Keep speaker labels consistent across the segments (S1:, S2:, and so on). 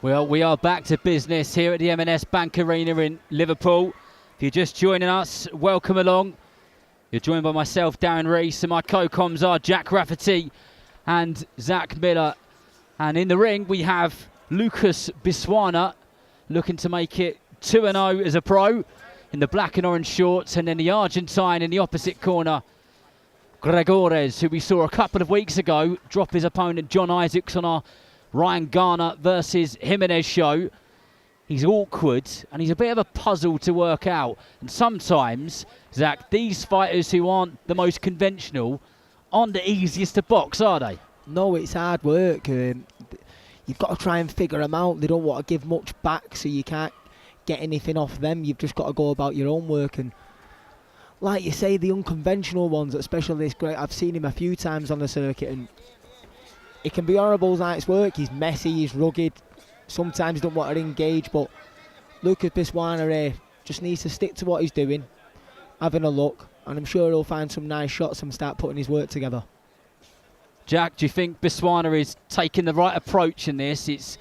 S1: Well, we are back to business here at the M&S Bank Arena in Liverpool. If you're just joining us, welcome along. You're joined by myself, Darren Rees, and my co-coms are Jack Rafferty and Zach Miller. And in the ring, we have Lucas Biswana looking to make it 2-0 as a pro in the black and orange shorts. And then the Argentine in the opposite corner, Gregores, who we saw a couple of weeks ago drop his opponent John Isaacs on our Ryan Garner versus Jimenez show. He's awkward and he's a bit of a puzzle to work out. And sometimes, Zach, these fighters who aren't the most conventional aren't the easiest to box, are they?
S2: No, it's hard work. You've got to try and figure them out. They don't want to give much back, so you can't get anything off them. You've just got to go about your own work. And like you say, the unconventional ones, especially this great, I've seen him a few times on the circuit, and it can be horrible night's work. He's messy, he's rugged, sometimes don't want to engage, but Lucas Biswana here just needs to stick to what he's doing, having a look, and I'm sure he'll find some nice shots and start putting his work together.
S1: Jack, do you think Biswana is taking the right approach in this? It's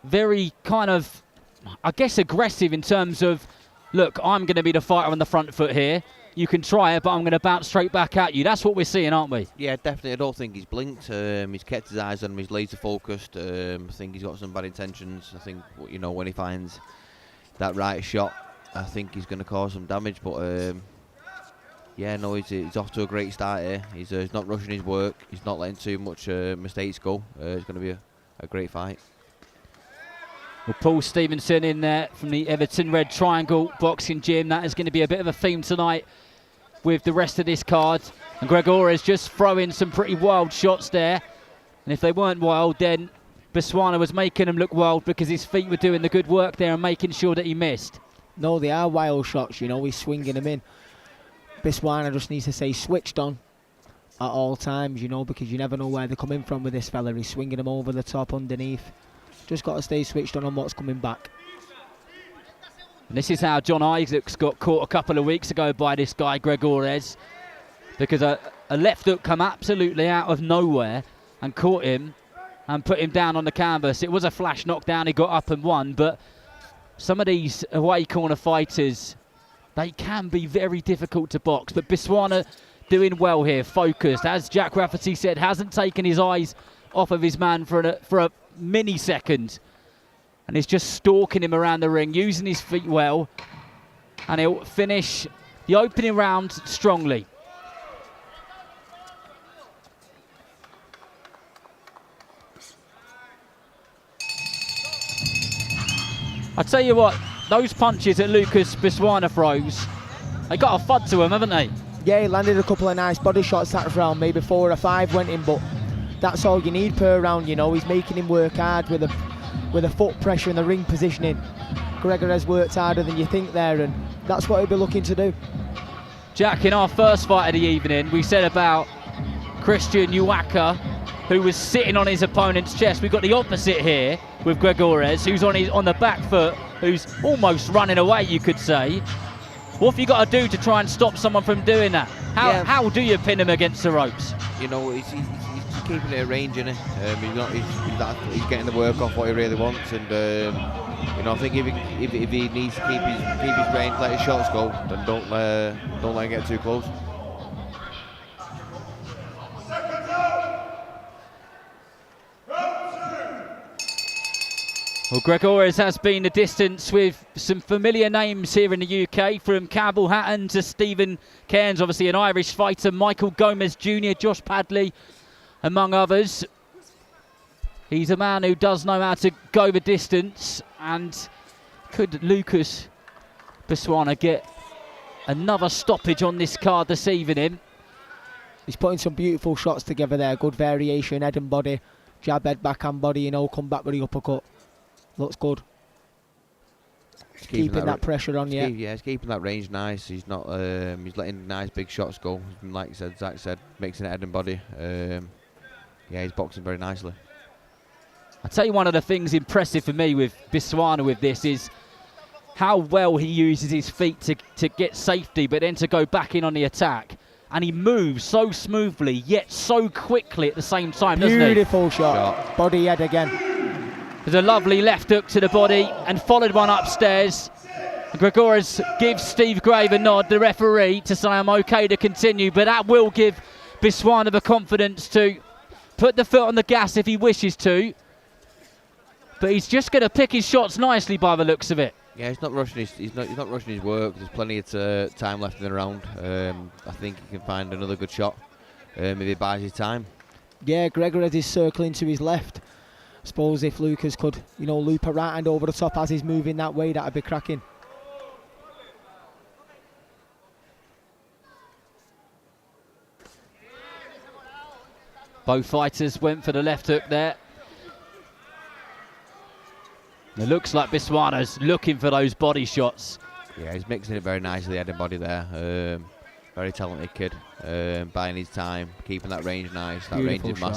S1: very kind of, I guess, aggressive in terms of, look, I'm going to be the fighter on the front foot here. You can try it, but I'm going to bounce straight back at you. That's what we're seeing, aren't we?
S3: Yeah, definitely. I don't think he's blinked. He's kept his eyes on him. He's laser focused. I think he's got some bad intentions. I think, you know, when he finds that right shot, I think he's going to cause some damage. But yeah, no, he's off to a great start here. He's not rushing his work. He's not letting too much mistakes go. It's going to be a great fight.
S1: Well, Paul Stevenson in there from the Everton Red Triangle Boxing Gym. That is going to be a bit of a theme tonight with the rest of this card. And Gregores just throwing some pretty wild shots there. And if they weren't wild, then Biswana was making them look wild because his feet were doing the good work there and making sure that he missed.
S2: No, they are wild shots, you know, he's swinging them in. Biswana just needs to stay switched on at all times, you know, because you never know where they're coming from with this fella. He's swinging them over the top, underneath. Just got to stay switched on what's coming back.
S1: And this is how John Isaacs got caught a couple of weeks ago by this guy, Gregores, because a left hook come absolutely out of nowhere and caught him and put him down on the canvas. It was a flash knockdown. He got up and won, but some of these away corner fighters, they can be very difficult to box. But Biswana doing well here, focused. As Jack Rafferty said, hasn't taken his eyes off of his man for a millisecond. And he's just stalking him around the ring, using his feet well. And he'll finish the opening round strongly. I tell you what, those punches that Lucas Biswana throws, they got a thud to them, haven't they?
S2: Yeah, he landed a couple of nice body shots that round. Maybe 4 or 5 went in, but that's all you need per round, you know. He's making him work hard with a foot pressure in the ring positioning. Gregores worked harder than you think there, and that's what he'll be looking to do.
S1: Jack, in our first fight of the evening, we said about Christian Uwaka, who was sitting on his opponent's chest. We've got the opposite here with Gregores, who's on the back foot, who's almost running away, you could say. What have you got to do to try and stop someone from doing that? How do you pin him against the ropes?
S3: You know, he's keeping it at range, isn't he? He's getting the work off what he really wants, and you know, I think if he needs to keep his range, let his shots go, then don't let him get too close.
S1: Well, Gregores has been the distance with some familiar names here in the UK, from Campbell Hatton to Stephen Cairns, obviously an Irish fighter, Michael Gomez Jr., Josh Padley, among others. He's a man who does know how to go the distance. And could Lucas Biswana get another stoppage on this card this evening?
S2: He's putting some beautiful shots together there. Good variation, head and body, jab, head, backhand, body, you know, come back with the uppercut. Looks good. He's keeping that pressure on, yeah.
S3: Yeah, he's keeping that range nice. He's not. He's letting nice big shots go. Like Zach said, mixing head and body. Yeah, he's boxing very nicely.
S1: I'll tell you, one of the things impressive for me with Biswana with this is how well he uses his feet to get safety, but then to go back in on the attack. And he moves so smoothly, yet so quickly at the same time, doesn't he?
S2: Beautiful shot. Body head again.
S1: There's a lovely left hook to the body and followed one upstairs. Gregores gives Steve Grave a nod, the referee, to say I'm okay to continue, but that will give Biswana the confidence to put the foot on the gas if he wishes to. But he's just going to pick his shots nicely by the looks of it.
S3: Yeah, he's not rushing he's not rushing his work. There's plenty of time left in the round. I think he can find another good shot if he buys his time.
S2: Yeah, Gregores is circling to his left. I suppose if Lucas could, loop a right hand over the top as he's moving that way, that'd be cracking.
S1: Both fighters went for the left hook there. It looks like Biswana's looking for those body shots.
S3: Yeah, he's mixing it very nicely, head and body there. Very talented kid. Buying his time, keeping that range nice. That
S2: Beautiful
S3: range is
S2: shot.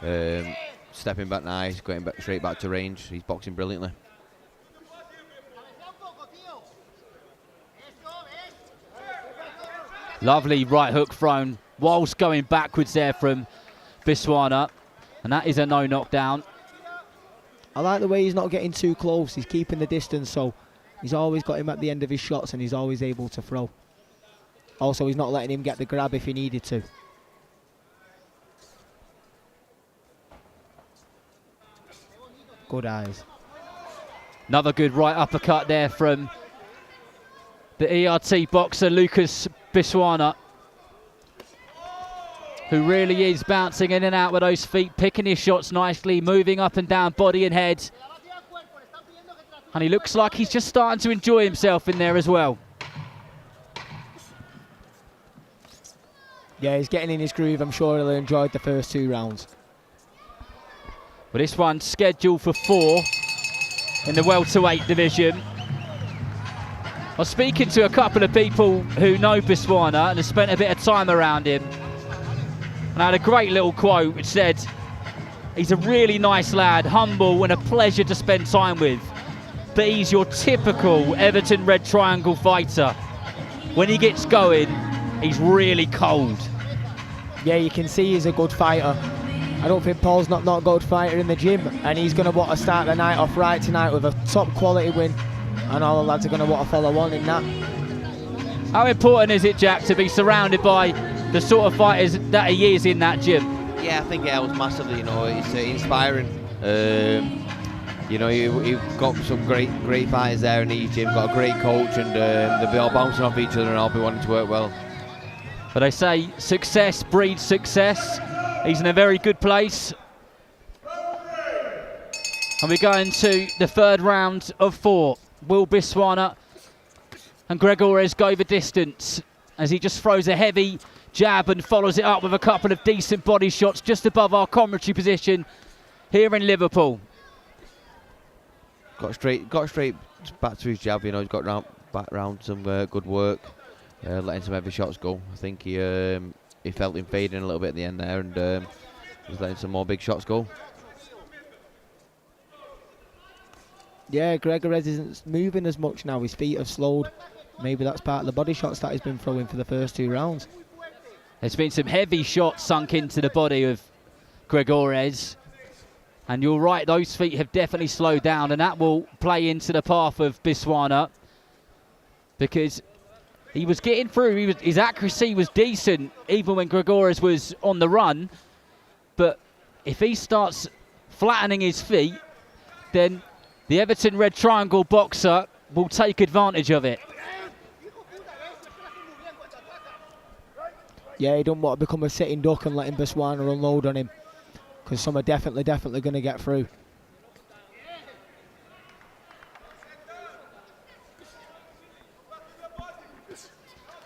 S3: massive. Stepping back nice, going back straight back to range. He's boxing brilliantly.
S1: Lovely right hook thrown whilst going backwards there from Biswana. And that is a no knockdown.
S2: I like the way he's not getting too close. He's keeping the distance, so he's always got him at the end of his shots and he's always able to throw. Also, he's not letting him get the grab if he needed to. Good eyes.
S1: Another good right uppercut there from the ERT boxer Lucas Biswana, who really is bouncing in and out with those feet, picking his shots nicely, moving up and down body and head. And he looks like he's just starting to enjoy himself in there as well.
S2: Yeah, he's getting in his groove. I'm sure he'll enjoy the first 2 rounds.
S1: But this one's scheduled for 4 in the welterweight division. I was speaking to a couple of people who know Biswana and have spent a bit of time around him. And I had a great little quote which said, he's a really nice lad, humble and a pleasure to spend time with. But he's your typical Everton Red Triangle fighter. When he gets going, he's really cold.
S2: Yeah, you can see he's a good fighter. I don't think Paul's not a good fighter in the gym, and he's going to want to start the night off right tonight with a top quality win, and all the lads are going to want to follow on in that.
S1: How important is it, Jack, to be surrounded by the sort of fighters that he is in that gym?
S3: Yeah, I think it helps massively. It's inspiring. You've got some great fighters there in each gym. Got a great coach, and they'll be all bouncing off each other and all be wanting to work well.
S1: But they say success breeds success. He's in a very good place. And we're going to the 3rd round of 4. Will Biswana and Gregores go the distance as he just throws a heavy jab and follows it up with a couple of decent body shots just above our commentary position here in Liverpool.
S3: Got straight back to his jab. He's got back round some good work, letting some heavy shots go. I think he felt him fading a little bit at the end there, and he's letting some more big shots go.
S2: Yeah, Gregores isn't moving as much now. His feet have slowed. Maybe that's part of the body shots that he's been throwing for the first 2 rounds.
S1: There's been some heavy shots sunk into the body of Gregores. And you're right, those feet have definitely slowed down, and that will play into the path of Biswana, because he was getting through. His accuracy was decent even when Gregores was on the run. But if he starts flattening his feet, then the Everton Red Triangle boxer will take advantage of it.
S2: Yeah, he don't want to become a sitting duck and letting Biswana unload on him, because some are definitely going to get through.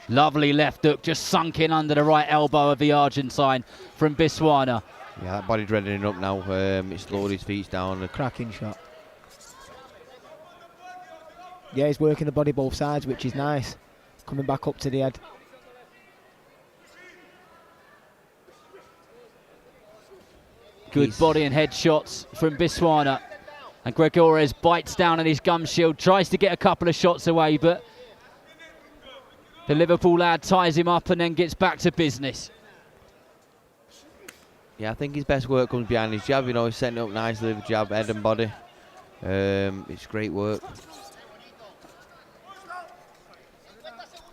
S1: Lovely left hook, just sunk in under the right elbow of the Argentine from Biswana.
S3: Yeah, that body's reddening up now. He slowed his feet down.
S2: Cracking shot. Yeah, he's working the body both sides, which is nice. Coming back up to the head.
S1: Good body and head shots from Biswana. And Gregores bites down on his gum shield, tries to get a couple of shots away, but the Liverpool lad ties him up and then gets back to business.
S3: Yeah, I think his best work comes behind his jab. You know, he's setting it up nicely with jab, head and body. It's great work.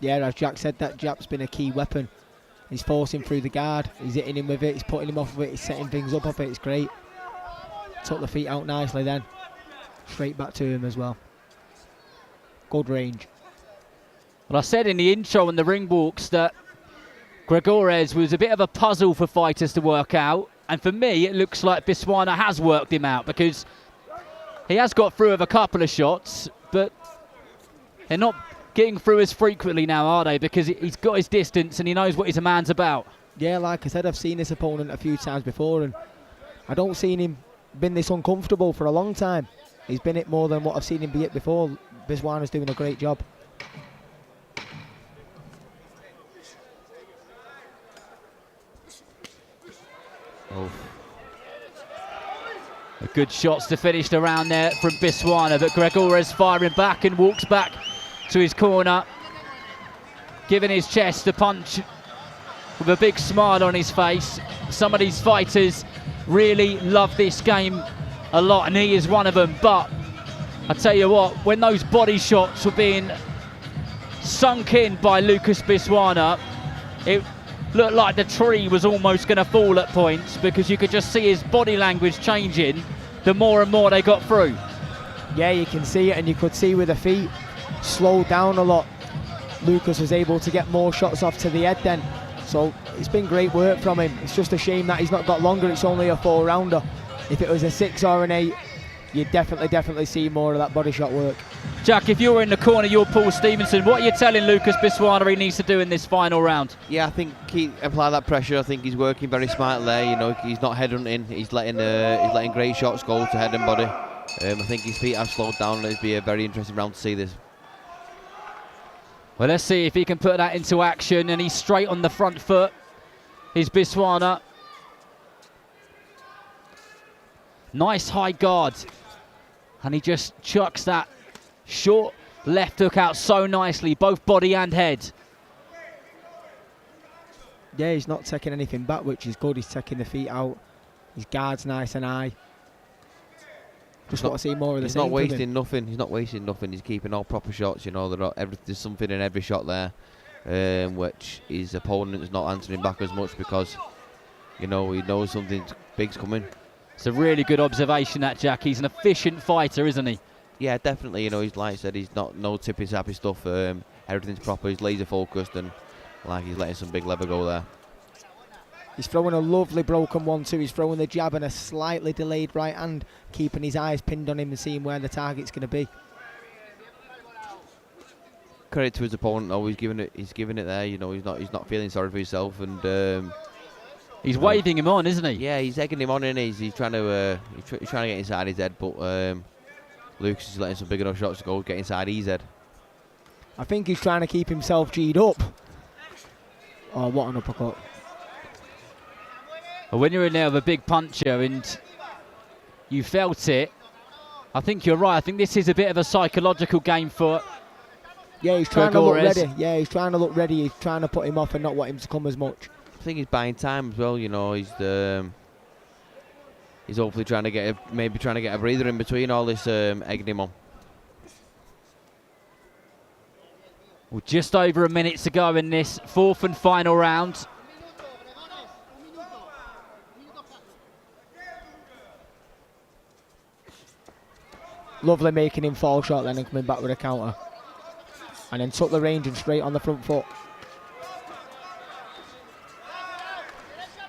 S2: Yeah, as Jack said, that jab's been a key weapon. He's forcing through the guard. He's hitting him with it. He's putting him off of it. He's setting things up off it. It's great. Took the feet out nicely then. Straight back to him as well. Good range.
S1: Well, I said in the intro and the ring walks that Gregores was a bit of a puzzle for fighters to work out. And for me, it looks like Biswana has worked him out, because he has got through with a couple of shots, but they're not getting through as frequently now, are they? Because he's got his distance and he knows what his man's about.
S2: Yeah, like I said, I've seen this opponent a few times before, and I don't seen him been this uncomfortable for a long time. He's been it more than what I've seen him be it before. Biswana's doing a great job.
S3: Oh.
S1: Good shots to finish the round there from Biswana, but Gregores firing back and walks back to his corner, giving his chest a punch with a big smile on his face. Some of these fighters really love this game a lot, and he is one of them. But I tell you what, when those body shots were being sunk in by Lucas Biswana, it looked like the tree was almost going to fall at points, because you could just see his body language changing the more and more they got through.
S2: Yeah, you can see it, and you could see with the feet slowed down a lot. Lucas was able to get more shots off to the head then. So it's been great work from him. It's just a shame that he's not got longer. It's only a 4-rounder. If it was a 6 or an 8, you'd definitely see more of that body shot work.
S1: Jack, if you were in the corner, you're Paul Stevenson. What are you telling Lucas Biswana he needs to do in this final round?
S3: Yeah, I think he apply that pressure. I think he's working very smart there. You know, he's not headhunting. He's letting great shots go to head and body. I think his feet have slowed down. It'll be a very interesting round to see this.
S1: Well, let's see if he can put that into action. And he's straight on the front foot. He's Biswana. Nice high guard. And he just chucks that short left hook out so nicely, both body and head.
S2: Yeah, he's not taking anything back, which is good. He's taking the feet out. His guard's nice and high. Just want to see more of the
S3: He's
S2: same.
S3: not wasting nothing. He's not wasting nothing. He's keeping all proper shots. You know, there's something in every shot there, which his opponent's not answering back as much, because, you know, he knows something big's coming.
S1: It's a really good observation, that, Jack. He's an efficient fighter, isn't he?
S3: Yeah, definitely. You know, he's, like I said, he's not no tippy tappy stuff. Everything's proper. He's laser focused, and like he's letting some big lever go there.
S2: He's throwing a lovely broken 1-2. He's throwing the jab and a slightly delayed right hand, keeping his eyes pinned on him and seeing where the target's going to be.
S3: Credit to his opponent, though. He's giving it there. You know, he's not feeling sorry for himself, and
S1: he's waving him on, isn't he?
S3: Yeah, he's egging him on, and he's trying to get inside his head, but Lucas is letting some big enough shots go, get inside his head.
S2: I think he's trying to keep himself G'd up. Oh, what an uppercut.
S1: Well, when you're in there with a big puncher and you felt it, I think you're right. I think this is a bit of a psychological game for
S2: Yeah, he's trying to look
S1: Gregores.
S2: ready. Yeah, he's trying to look ready. He's trying to put him off and not want him to come as much.
S3: I think he's buying time as well. You know, he's hopefully trying to get a breather in between all this egging him on.
S1: Well, just over a minute to go in this fourth and final round.
S2: Lovely making him fall short then and coming back with a counter. And then took the range and straight on the front foot.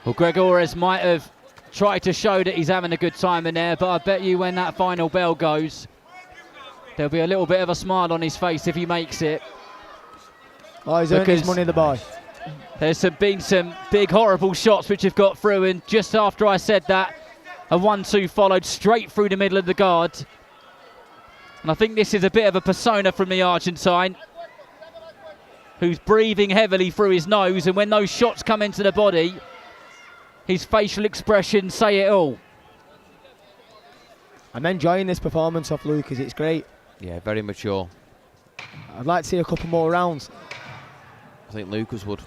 S1: Well, Gregores might have tried to show that he's having a good time in there, but I bet you when that final bell goes, there'll be a little bit of a smile on his face if he makes it.
S2: Oh, he's earned his money, the boy.
S1: There's been some big, horrible shots which have got through, and just after I said that, a 1-2 followed straight through the middle of the guard. And I think this is a bit of a persona from the Argentine, who's breathing heavily through his nose, and when those shots come into the body, his facial expressions say it all.
S2: I'm enjoying this performance off Lucas. It's great.
S3: Yeah, very mature.
S2: I'd like to see a couple more rounds.
S3: I think Lucas would.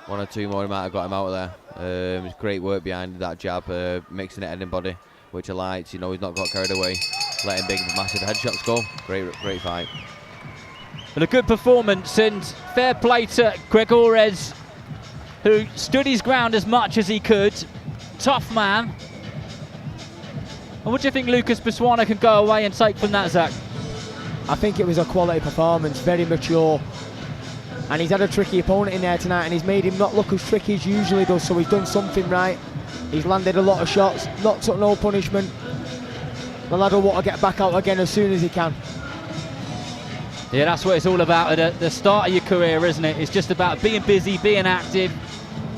S3: 1 or 2 more, he might have got him out of It's great work behind that jab, mixing it anybody, which I liked. You know, he's not got carried away, letting big, massive headshots go. Great fight.
S1: But a good performance, and fair play to Gregores, who stood his ground as much as he could. Tough man. And what do you think Lucas Biswana can go away and take from that, Zach?
S2: I think it was a quality performance, very mature. And he's had a tricky opponent in there tonight, and he's made him not look as tricky as usually does, so he's done something right. He's landed a lot of shots, not took no punishment. The lad will want to get back out again as soon as he can.
S1: Yeah, that's what it's all about at the start of your career, isn't it? It's just about being busy, being active,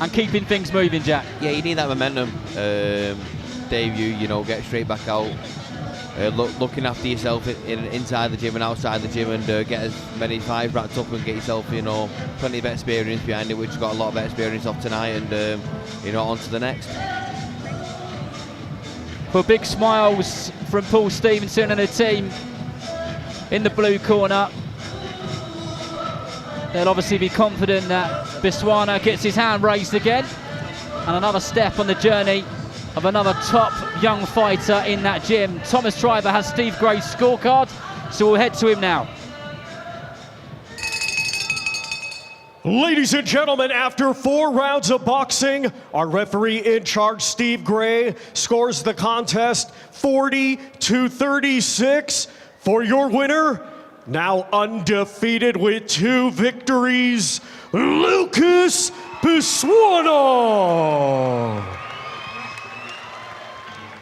S1: and keeping things moving, Jack.
S3: Yeah, you need that momentum. Debut, you know, get straight back out. Looking after yourself inside the gym and outside the gym, and get as many fives wrapped up and get yourself, you know, plenty of experience behind it, which you've got a lot of experience of tonight, and you know, on to the next.
S1: For big smiles from Paul Stevenson and the team in the blue corner. They'll obviously be confident that Biswana gets his hand raised again, and another step on the journey of another top young fighter in that gym. Thomas Triber has Steve Gray's scorecard, so we'll head to him now.
S4: Ladies and gentlemen, after 4 rounds of boxing, our referee in charge, Steve Gray, scores the contest 40-36 for your winner, now undefeated with 2 victories, Lucas Biswana.